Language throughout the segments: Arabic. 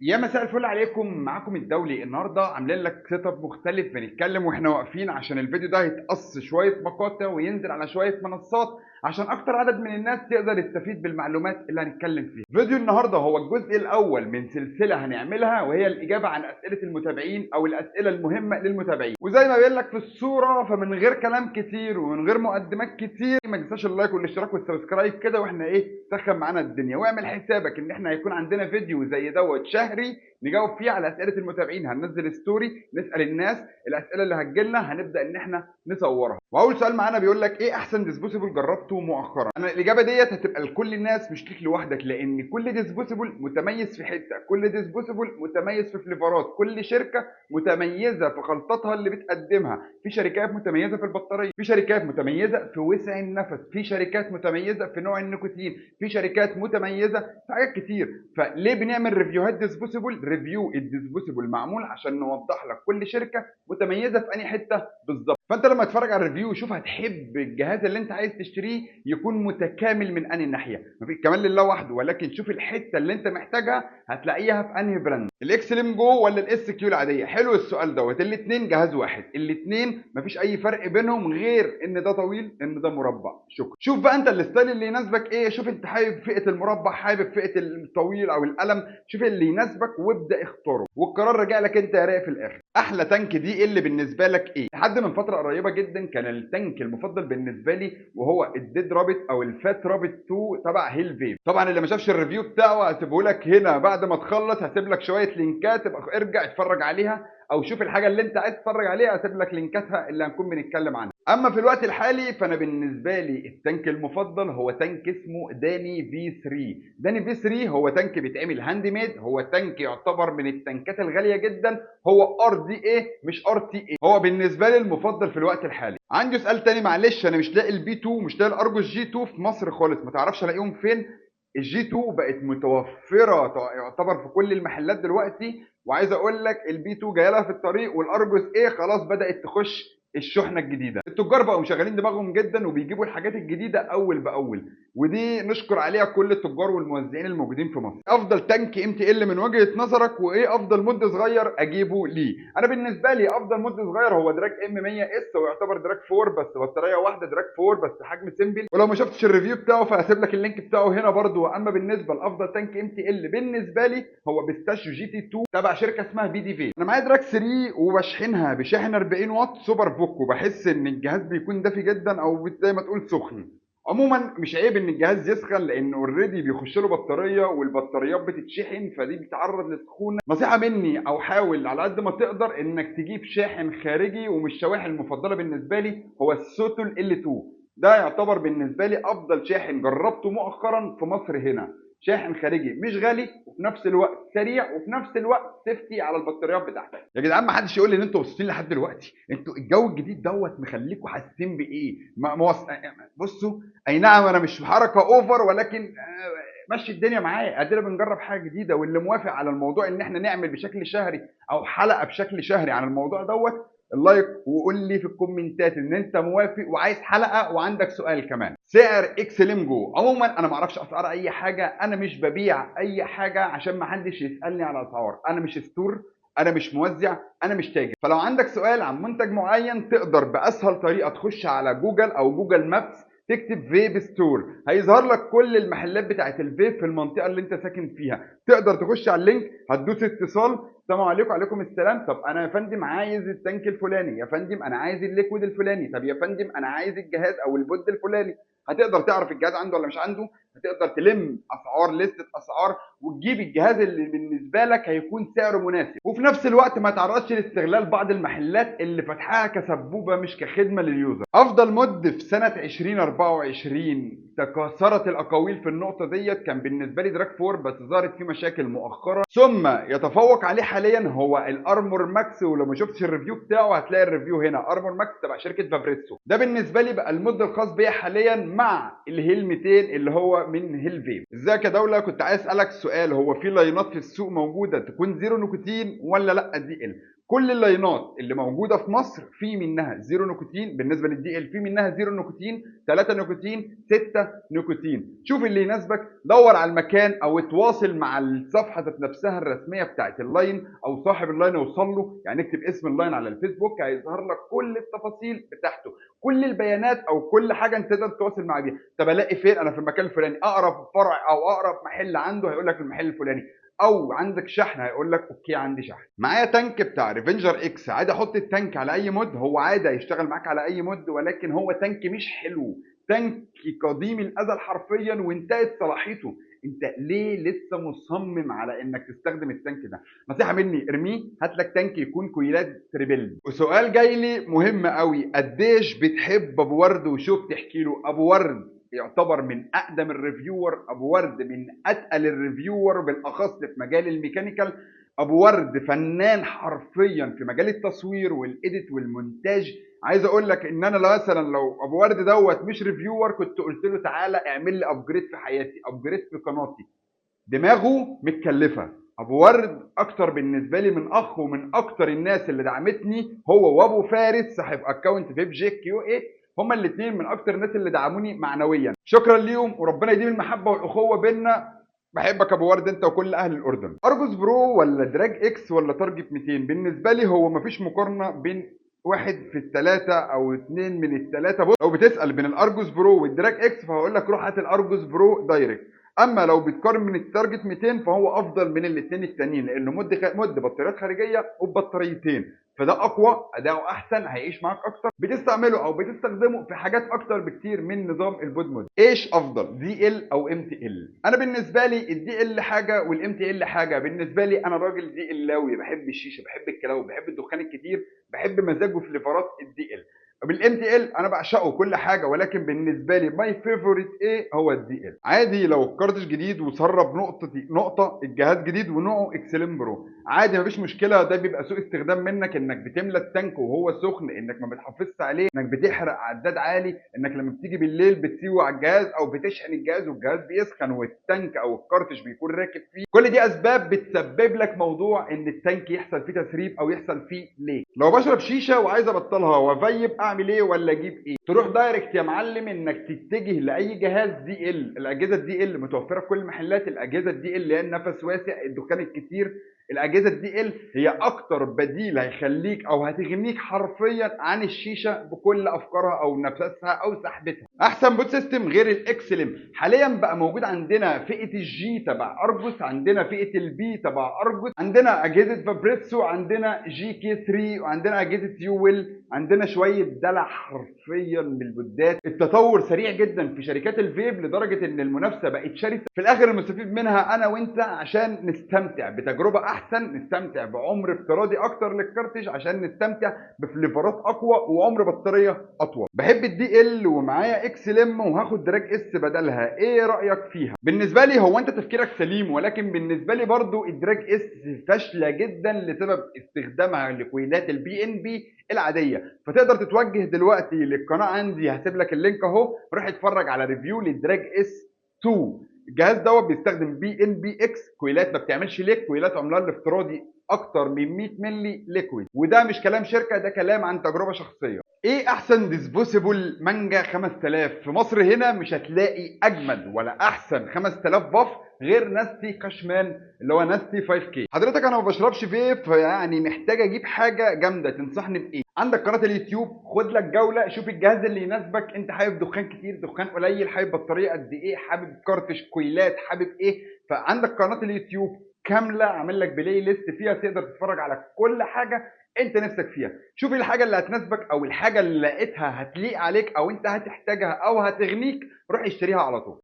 يا مساء الفل عليكم. معاكم الدولي. النهارده عاملين لك سيت اب مختلف، بنتكلم واحنا واقفين عشان الفيديو ده هيتقص شويه مقاطع وينزل على شويه منصات عشان اكتر عدد من الناس يقدر يستفيد بالمعلومات اللي هنتكلم فيها. فيديو النهارده هو الجزء الاول من سلسله هنعملها، وهي الاجابه عن اسئله المتابعين او الاسئله المهمه للمتابعين. وزي ما بيقول لك في الصوره، فمن غير كلام كتير ومن غير مقدمات كتير، ما تنساش اللايك والاشتراك والسبسكرايب كده، واحنا سخن معانا الدنيا، واعمل حسابك ان احنا هيكون عندنا فيديو زي دوت شهري نجاوب فيه على اسئله المتابعين. هننزل ستوري نسال الناس الاسئله اللي هتجيلنا، هنبدا ان احنا نصورها. واول سؤال معانا بيقول لك ايه احسن ديسبوسيبل جربته مؤخرا؟ انا الاجابه ديت هتبقى لكل الناس مش ليك لوحدك، لان كل ديسبوسيبل متميز في حته، كل ديسبوسيبل متميز في فليفرات، كل شركه متميزه في خلطاتها اللي بتقدمها. في شركات متميزه في البطاريه، في شركات متميزه في وسع النفس، في شركات متميزه في نوع النيكوتين، في شركات متميزه في حاجات كتير. فليه بنعمل ريفيوهات ديسبوسيبل؟ ريفيو الديسبوسيبل معمول عشان نوضح لك كل شركه متميزه في انهي حته بالظبط. فانت لما تتفرج على الريفيو شوف هتحب الجهاز اللي انت عايز تشتريه يكون متكامل من انهي ناحيه، مفيش كمان لله وحده، ولكن شوف الحته اللي انت محتاجها هتلاقيها في انهي براند، الاكس ليم جو ولا الاس كيو العاديه. حلو السؤال دوت. الاثنين جهاز واحد، الاثنين مفيش اي فرق بينهم غير ان ده طويل ان ده مربع. شكرا. شوف بقى انت الستايل اللي يناسبك ايه. شوف انت حابب فئه المربع، حابب فئه الطويل او القلم، شوف اللي يناسبك وابدا اختاره، والقرار راجع لك انت يا رايق في الاخر. احلى تانك دي اللي بالنسبه لك ايه؟ لحد من فتره قريبه جدا كان التانك المفضل بالنسبه لي وهو الديد رابت او الفات رابت 2 تبع هيل فيب. طبعا اللي ما شافش الريفيو بتاعه هسيبه لك هنا بعد ما تخلص، هسيب لك شويه لينكات ابقى ارجع اتفرج عليها، او شوف الحاجه اللي انت عايز تتفرج عليها هسيب لك لينكاتها اللي هنكون بنتكلم عنها. اما في الوقت الحالي فانا بالنسبه لي التانك المفضل هو تانك اسمه داني في 3. داني في 3 هو تانك بيتعمل هاند ميد، هو تانك يعتبر من التانكات الغاليه جدا، هو ار دي اي مش ار تي اي. هو بالنسبه لي المفضل في الوقت الحالي. عندي سؤال تاني، معلش انا مش لاقي البي 2، مش لاقي الارجوس جي 2 في مصر خالص، ما تعرفش الاقيهم فين؟ الجي 2 بقت متوفره يعتبر في كل المحلات دلوقتي، وعايز اقول لك البي 2 جايه لها في الطريق، والارجوس ايه خلاص بدات تخش الشحنه الجديده. التجار بقوا مشغلين دماغهم جدا وبيجيبوا الحاجات الجديده اول باول، ودي نشكر عليها كل التجار والموزعين الموجودين في مصر. افضل تانك ام تي ال من وجهه نظرك، وايه افضل مد صغير اجيبه ليه؟ انا بالنسبه لي افضل مد صغير هو دراج ام 100 اس، ويعتبر دراج 4 بس بطاريه واحده، دراج 4 بس حجم سيمبل. ولو ما شفتش الريفيو بتاعه فهسيب لك اللينك بتاعه هنا برضو. اما بالنسبه لافضل تانك ام تي ال بالنسبه لي هو بيستاشيو جي تي 2 تبع شركه اسمها بي دي في. انا معايا دراج 3 وبشحنها بشاحن 40 واط سوبر بوك، وبحس ان الجهاز بيكون دافي جدا او زي ما تقول سخن. عموما مش عيب ان الجهاز يسخن، لان اوريدي بيخش له بطاريه والبطاريات بتتشحن، فدي بتتعرض للسخونه. نصيحه مني او حاول على قد ما تقدر انك تجيب شاحن خارجي، ومش الشواحن المفضله بالنسبه لي هو السوتول ال 2. ده يعتبر بالنسبه لي افضل شاحن جربته مؤخرا في مصر هنا. شاحن خارجي مش غالي، وفي نفس الوقت سريع، وفي نفس الوقت سيفتي على البطاريات بتاعتك. يا جدعان ما حدش يقول لي ان انتوا واصلين لحد دلوقتي. انتوا الجو الجديد دوت مخليكم حاسين بايه؟ بصوا، اي نعم انا مش حركه اوفر، ولكن مشي الدنيا معايا. ادينا بنجرب حاجه جديده، واللي موافق على الموضوع ان احنا نعمل بشكل شهري او حلقه بشكل شهري عن الموضوع دوت اللايك، وقول لي في الكومنتات ان انت موافق وعايز حلقه وعندك سؤال كمان. سعر اكس ليم جو، عموما انا ما اعرفش اسعار اي حاجه، انا مش ببيع اي حاجه عشان ما حدش يسالني على اسعار. انا مش ستور، انا مش موزع، انا مش تاجر. فلو عندك سؤال عن منتج معين تقدر باسهل طريقه تخش على جوجل او جوجل مابس، تكتب فيب ستور، هيظهر لك كل المحلات بتاعت الفيب في المنطقه اللي انت ساكن فيها. تقدر تخش على اللينك، هتدوس اتصال، السلام عليكم. وعليكم السلام. طب انا يا فندم عايز التانك الفلاني، يا فندم انا عايز الليكويد الفلاني، طب يا فندم انا عايز الجهاز او البود الفلاني. هتقدر تعرف الجهاز عنده ولا مش عنده، هتقدر تلم اسعار، لستة اسعار، وتجيب الجهاز اللي بالنسبه لك هيكون سعره مناسب. وفي نفس الوقت ما تعرضش لاستغلال بعض المحلات اللي فاتحاها كسبوبه مش كخدمه لليوزر. افضل مد في سنه 2024 تكاثرت الاقاويل في النقطه ديت كان بالنسبه لي دراك 4، بس ظهرت فيه مشاكل مؤخرا. ثم يتفوق عليه حاليا هو الارمور ماكس، ولو ما شفتش الريفيو بتاعه هتلاقي الريفيو هنا. ارمور ماكس تبع شركه فابريسو، ده بالنسبه لي بقى المد الخاص بيا حاليا مع الهيل 200 اللي هو من هيل فيب. ازيك يا دوله؟ كنت عايز اسالك سؤال، هو في لاينات في السوق موجوده تكون زيرو نيكوتين ولا لا دي ال؟ كل اللاينات اللي موجوده في مصر في منها زيرو نيكوتين. بالنسبه للدي ال في منها زيرو نيكوتين، 3 نيكوتين، 6، فيها نيكوتين. شوف اللي يناسبك، دور على المكان او اتواصل مع الصفحه ذات نفسها الرسميه بتاعت اللاين او صاحب اللاين، اوصل له يعني اكتب اسم اللاين على الفيسبوك هيظهر لك كل التفاصيل بتاعته، كل البيانات او كل حاجه انت تقدر تتواصل معاه بيها. طب الاقي فين؟ انا في المكان الفلاني. اقرب فرع او اقرب محل عنده هيقول لك المحل الفلاني، او عندك شحن هيقول لك اوكي عندي شحن. معايا تانك بتاع ريفنجر اكس، عادي احط التانك على اي مود، هو عادي هيشتغل معاك على اي مود، ولكن هو تانك مش حلو، تانك قديم الازل حرفيا وانتهت صلاحيته. انت ليه لسه مصمم على انك تستخدم التانك ده؟ نصيحه مني ارميه، هات لك تانك يكون كويلات تريبل. وسؤال جاي لي مهم قوي، قديش بتحب ابو ورد؟ وشوف تحكي له. ابو ورد يعتبر من اقدم الريفيور، ابو ورد من اتقل الريفيور بالاخص في مجال الميكانيكال. ابو ورد فنان حرفيا في مجال التصوير والايديت والمونتاج. عايز اقول لك ان انا لو ابو ورد مش ريفيور كنت قلت له تعالى اعمل لي ابجريد في حياتي، ابجريد في قناتي. دماغه متكلفه. ابو ورد اكتر بالنسبه لي من اخ، ومن اكتر الناس اللي دعمتني هو وابو فارس صاحب اكونت فيب جيك كيو 8. هما الاثنين من اكتر الناس اللي دعموني معنويا. شكرا ليهم وربنا يديم المحبه والاخوه بينا. بحبك ابو ورد انت وكل اهل الاردن. ارجوس برو ولا دراج اكس ولا تارجت 200؟ بالنسبه لي هو مفيش مقارنه بين واحد في الثلاثة او اتنين من الثلاثة. بص، لو بتسأل بين الارجوس برو والدراج اكس فهقول لك روح هات الارجوس برو دايركت. اما لو بتقارن من التارجت 200 فهو افضل من الاثنين التانيين، لانه مد بطاريات خارجيه وبطاريتين، فده اقوى، اداؤه احسن، هيعيش معاك اكتر، بتستعمله او بتستخدمه في حاجات اكتر بكتير من نظام البود مود. ايش افضل، دي ال او ام تي ال؟ انا بالنسبه لي الدي ال حاجه والام تي ال حاجه. بالنسبه لي انا راجل دي الاوي، بحب الشيشه، بحب الكلاوي، بحب الدخان الكتير، بحب مزاجه في ليفرات الدي ال. بالام تي ال انا بعشقه كل حاجه، ولكن بالنسبه لي ماي فيفورت ايه هو الدي ال. عادي لو الكارتش جديد وسرب نقطه الجهاز جديد ونوعه اكسلين برو، عادي مفيش مشكله. ده بيبقى سوء استخدام منك، انك بتملى التانك وهو سخن، انك ما بتحافظش عليه، انك بتحرق عداد عالي، انك لما بتيجي بالليل بتسيبه على الجهاز او بتشحن الجهاز والجهاز بيسخن والتانك او الكارتش بيكون راكب فيه. كل دي اسباب بتسبب لك موضوع ان التانك يحصل فيه تسريب او يحصل فيه ليك. لو بشرب شيشه وعايز ابطلها وافيب اعمل ايه ولا اجيب ايه؟ تروح دايركت يا معلم انك تتجه لاي جهاز دي ال. الاجهزه الدي ال متوفره في كل المحلات. الاجهزه الدي ال اللي هي النفس واسع، الدخان الكتير، الاجهزه الدي ال هي اكتر بديل هيخليك او هتغنيك حرفيا عن الشيشه بكل افكارها او نفسها او سحبتها. احسن بوت سيستم غير الاكسلم حاليا بقى موجود عندنا فئه الجي تبع ارجوس، عندنا فئه البي تبع ارجوس، عندنا اجهزه فابريتسو، عندنا جي كي 3، وعندنا اجهزه يويل، عندنا شويه دلع حرفيا من البودات. التطور سريع جدا في شركات الفيب لدرجه ان المنافسه بقت شرسه. في الاخر المستفيد منها انا وانت عشان نستمتع بتجربه احسن، نستمتع بعمر افتراضي اكتر للكارتج، عشان نستمتع بفليفرات اقوى وعمر بطاريه اطول. بحب الدي ال ومعايا اكس لم وهاخد دراج اس بدلها، ايه رايك فيها؟ بالنسبه لي هو انت تفكيرك سليم، ولكن بالنسبه لي برضو الدراج اس فاشله جدا لسبب استخدامها لكويلات البي ان بي العاديه. فتقدر تتوجه دلوقتي للقناه عندي، هسيب لك اللينك اهو، روح اتفرج على ريفيو للدراج اس 2. الجهاز بيستخدم بي ان بي اكس كويلات، ما بتعملش ليك، كويلات عمرها الافتراضي اكتر من 100 مللي ليكويد، وده مش كلام شركه، ده كلام عن تجربه شخصيه. ايه احسن ديسبوسيبل مانجا 5000 في مصر؟ هنا مش هتلاقي اجمد ولا احسن 5000 باف غير ناستي كاشمان اللي هو ناستي 5K. حضرتك انا ما بشربش فيب، يعني محتاج اجيب حاجه جامده، تنصحني بايه؟ عندك قناه اليوتيوب، خد لك جوله، شوف الجهاز اللي يناسبك. انت حابب دخان كتير، دخان قليل، حابب بطاريه قد ايه، حابب كارتش كويلات، حابب ايه؟ فعندك قناه اليوتيوب كامله عامل لك بلاي ليست فيها تقدر تتفرج على كل حاجه انت نفسك فيها. شوف الحاجه اللي هتناسبك او الحاجه اللي لقيتها هتليق عليك او انت هتحتاجها او هتغنيك، روح اشتريها على طول.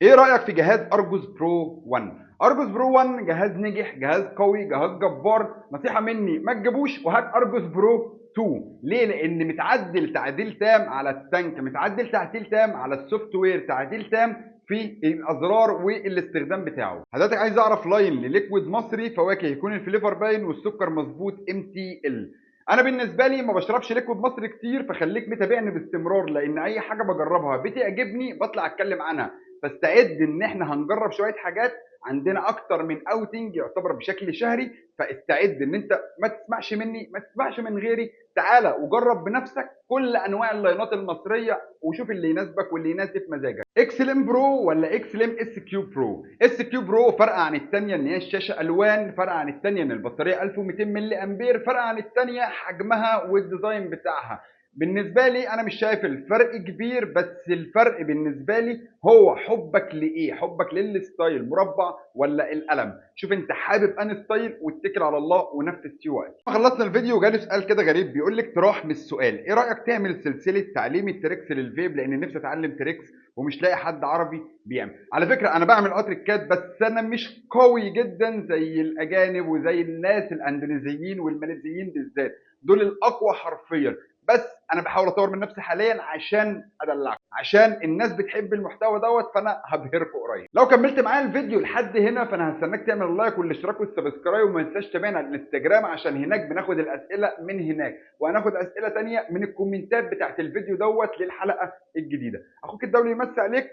ايه رايك في جهاز ارجوس برو 1؟ ارجوس برو 1 جهاز نجح، جهاز قوي، جهاز جبار. نصيحه مني ما تجيبوش وهات ارجوس برو 2. ليه؟ لان متعدل تعديل تام على التانك، متعدل تعديل تام على السوفت وير، تعديل تام في الازرار والاستخدام بتاعه. حضرتك عايز اعرف لاين لليكويد مصري فواكه يكون الفليفر باين والسكر مظبوط ام تي ال. انا بالنسبه لي ما بشربش ليكويد مصري كتير، فخليك متابعني باستمرار، لان اي حاجه بجربها بتعجبني بطلع اتكلم عنها. فاستعد ان احنا هنجرب شويه حاجات عندنا اكتر من اوتنج يعتبر بشكل شهري، فاستعد ان انت ما تسمعش مني، ما تسمعش من غيري، تعالى وجرب بنفسك كل انواع اللاينات المصريه وشوف اللي يناسبك واللي يناسب مزاجك. اكسلم برو ولا اكسلم اس كيو برو؟ اس كيو برو فرق عن الثانيه ان هي الشاشه الوان، فرق عن الثانيه ان البطاريه 1200 ملي امبير، فرق عن الثانيه حجمها والديزاين بتاعها. بالنسبه لي انا مش شايف الفرق كبير، بس الفرق بالنسبه لي هو حبك لايه، حبك للستايل مربع ولا القلم. شوف انت حابب انهي ستايل واتكل على الله ونفذ فيه وقت. خلصنا الفيديو جالي سؤال كده غريب بيقول لك اقتراح من السؤال: ايه رايك تعمل سلسله تعليمي تريكس للفيب؟ لان نفسي اتعلم تريكس ومش لاقي حد عربي بيعمل. على فكره انا بعمل تريكات بس انا مش قوي جدا زي الاجانب وزي الناس الاندونيسيين والماليزيين بالذات، دول الاقوى حرفيا. بس انا بحاول اطور من نفسي حاليا عشان ادلعكم، عشان الناس بتحب المحتوى دوت، فانا هبهركم قريب. لو كملت معايا الفيديو لحد هنا فانا هستناك تعمل اللايك والاشتراك والسبسكرايب، وما تنساش تتابعنا على الانستجرام عشان هناك بناخد الاسئله من هناك، وهناخد اسئله تانية من الكومنتات بتاعت الفيديو دوت للحلقه الجديده. اخوك الدولي يمسي عليك،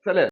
سلام.